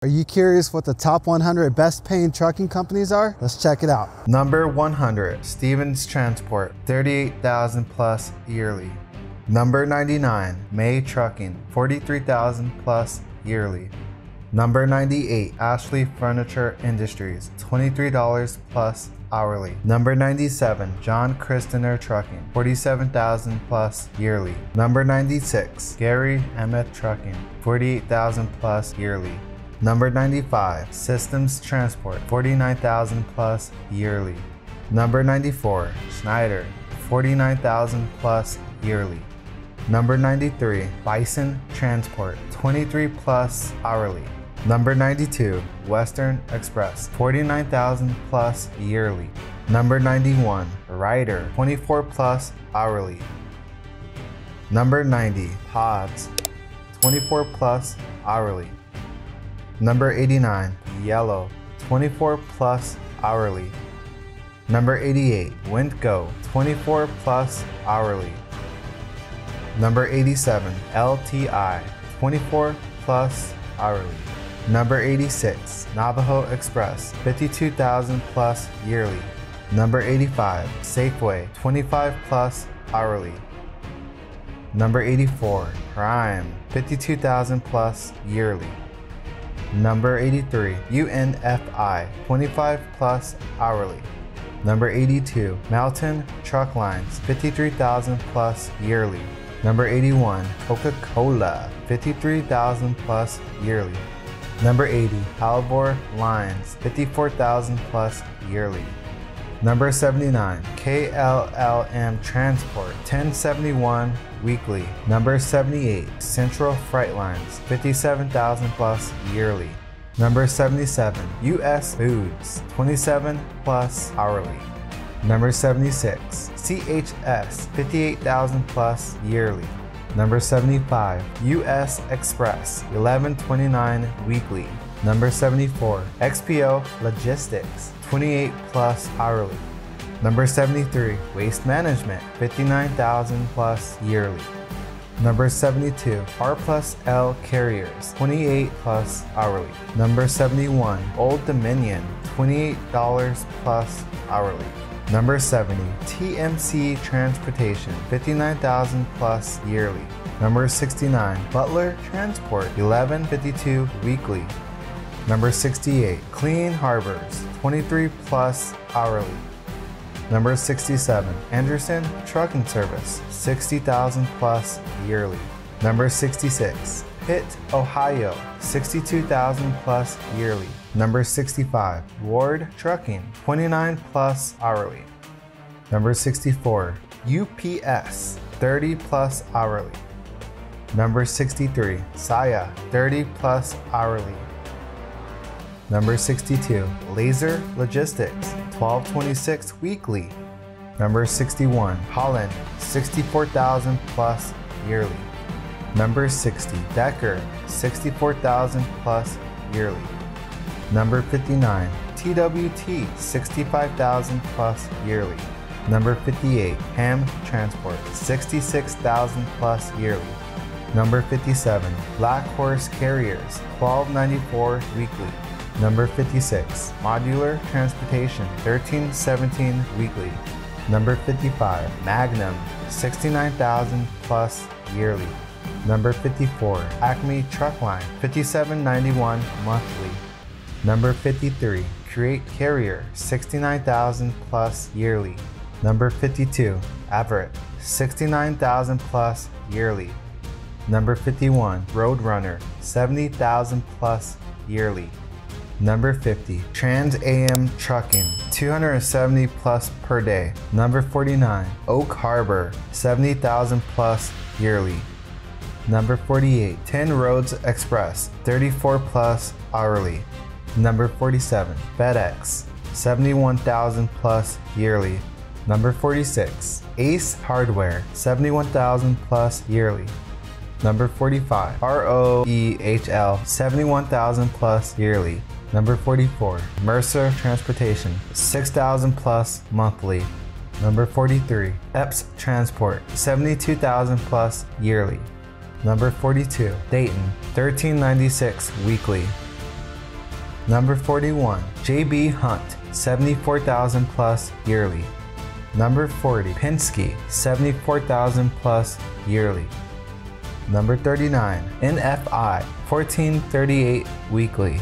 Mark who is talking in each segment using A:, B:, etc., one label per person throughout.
A: Are you curious what the top 100 best paying trucking companies are? Let's check it out.
B: Number 100, Stevens Transport, $38,000 plus yearly. Number 99, May Trucking, $43,000 plus yearly. Number 98, Ashley Furniture Industries, $23 plus hourly. Number 97, John Christener Trucking, $47,000 plus yearly. Number 96, Gary Emmett Trucking, $48,000 plus yearly. Number 95, Systems Transport, $49,000 plus yearly. Number 94, Schneider, $49,000 plus yearly. Number 93, Bison Transport, $23 plus hourly. Number 92, Western Express, $49,000 plus yearly. Number 91, Ryder, $24 plus hourly. Number 90, Pods, $24 plus hourly. Number 89, Yellow, $24 plus hourly. Number 88, Windgo, $24 plus hourly. Number 87, LTI, $24 plus hourly. Number 86, Navajo Express, $52,000 plus yearly. Number 85, Safeway, $25 plus hourly. Number 84, Prime, $52,000 plus yearly. Number 83, UNFI, $25 plus hourly. Number 82, Mountain Truck Lines, $53,000 plus yearly. Number 81, Coca-Cola, $53,000 plus yearly. Number 80, Halvor Lines, $54,000 plus yearly. Number 79, KLLM Transport, $1071 weekly. Number 78, Central Freight Lines, $57,000 plus yearly. Number 77, US Foods, $27 plus hourly. Number 76, CHS, $58,000 plus yearly. Number 75, US Express, $1129 weekly. Number 74, XPO Logistics, $28 plus hourly. Number 73, Waste Management, $59,000 plus yearly. Number 72, R plus L Carriers, $28 plus hourly. Number 71, Old Dominion, $28 plus hourly. Number 70, TMC Transportation, $59,000 plus yearly. Number 69, Butler Transport, $1152 weekly. Number 68, Clean Harbors, $23 plus hourly. Number 67, Anderson Trucking Service, $60,000 plus yearly. Number 66, Pitt, Ohio, $62,000 plus yearly. Number 65, Ward Trucking, $29 plus hourly. Number 64, UPS, $30 plus hourly. Number 63, Saya, $30 plus hourly. Number 62, Laser Logistics, $1226 weekly. Number 61, Holland, $64,000 plus yearly. Number 60, Decker, $64,000 plus yearly. Number 59, TWT, $65,000 plus yearly. Number 58, Ham Transport, $66,000 plus yearly. Number 57, Black Horse Carriers, $1294 weekly. Number 56, Modular Transportation, $1317 weekly. Number 55, Magnum, $69,000 plus yearly. Number 54, Acme Truck Line, $57.91 monthly. Number 53, Create Carrier, $69,000 plus yearly. Number 52, Everett, $69,000 plus yearly. Number 51, Roadrunner, $70,000 plus yearly. Number 50, Trans AM Trucking, $270 plus per day. Number 49, Oak Harbor, $70,000 plus yearly. Number 48, 10 Roads Express, $34 plus hourly. Number 47, FedEx, $71,000 plus yearly. Number 46, Ace Hardware, $71,000 plus yearly. Number 45, ROEHL, $71,000 plus yearly. Number 44, Mercer Transportation, $6,000 plus monthly. Number 43, Epps Transport, $72,000 plus yearly. Number 42, Dayton, $1396 weekly. Number 41, JB Hunt, 74,000 plus yearly. Number 40, Penske, 74,000 plus yearly. Number 39, NFI, 1438 weekly.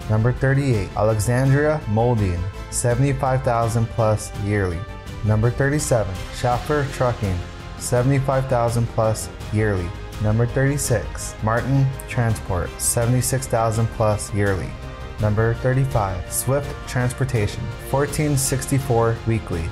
B: Number 38, Alexandria Molding, 75,000 plus yearly. Number 37, Schaffer Trucking, 75,000 plus yearly. Number 36, Martin Transport, 76,000 plus yearly. Number 35, Swift Transportation, 1464 weekly.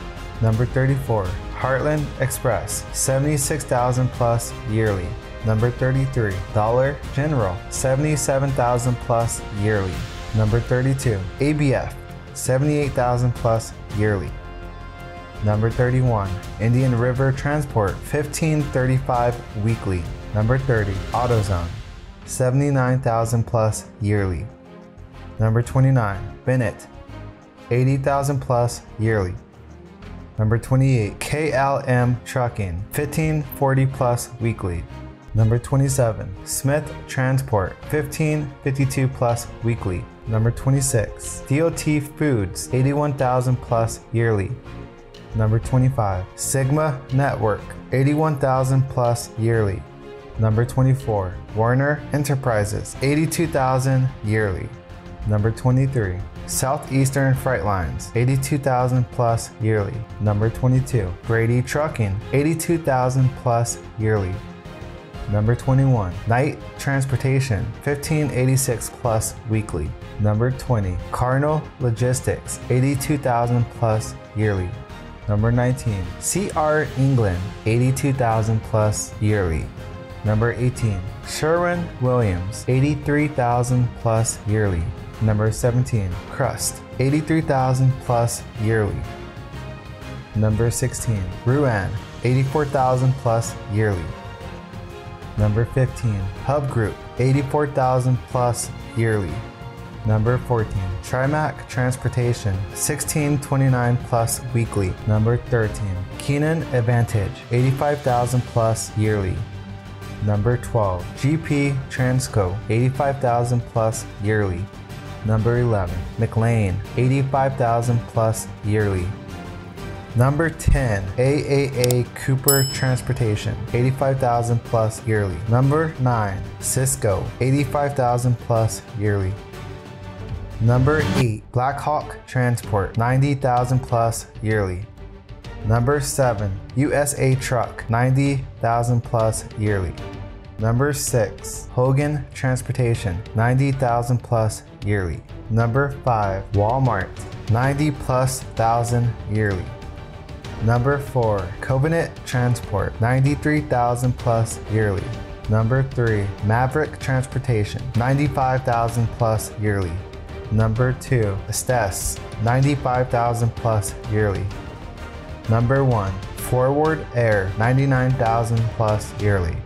B: Number 34, Heartland Express, 76,000 plus yearly. Number 33, Dollar General, 77,000 plus yearly. Number 32, ABF, 78,000 plus yearly. Number 31, Indian River Transport, 1535 weekly. Number 30, AutoZone, 79,000 plus yearly. Number 29, Bennett, 80,000 plus yearly. Number 28, KLM Trucking, 1540 plus weekly. Number 27, Smith Transport, 1552 plus weekly. Number 26, DOT Foods, 81,000 plus yearly. Number 25, Sigma Network, 81,000 plus yearly. Number 24, Warner Enterprises, 82,000 yearly. Number 23, Southeastern Freight Lines, 82,000 plus yearly. Number 22, Brady Trucking, 82,000 plus yearly. Number 21, Knight Transportation, 1586 plus weekly. Number 20, Cardinal Logistics, 82,000 plus yearly. Number 19, CR England, 82,000 plus yearly. Number 18, Sherwin-Williams, 83,000 plus yearly. Number 17, Crust, 83,000 plus yearly. Number 16, Ruan, 84,000 plus yearly. Number 15, Hub Group, 84,000 plus yearly. Number 14, Trimac Transportation, 1629 plus weekly. Number 13, Keenan Advantage, 85,000 plus yearly. Number 12, GP Transco, 85,000 plus yearly. Number 11, McLean, 85,000 plus yearly. Number 10, AAA Cooper Transportation, 85,000 plus yearly. Number 9, Cisco, 85,000 plus yearly. Number 8, Blackhawk Transport, 90,000 plus yearly. Number 7, USA Truck, 90,000 plus yearly. Number 6, Hogan Transportation, 90,000 plus yearly. Number 5, Walmart, 90 plus thousand yearly. Number 4, Covenant Transport, 93,000 plus yearly. Number 3, Maverick Transportation, 95,000 plus yearly. Number 2, Estes, 95,000 plus yearly. Number 1, Forward Air, 99,000 plus yearly.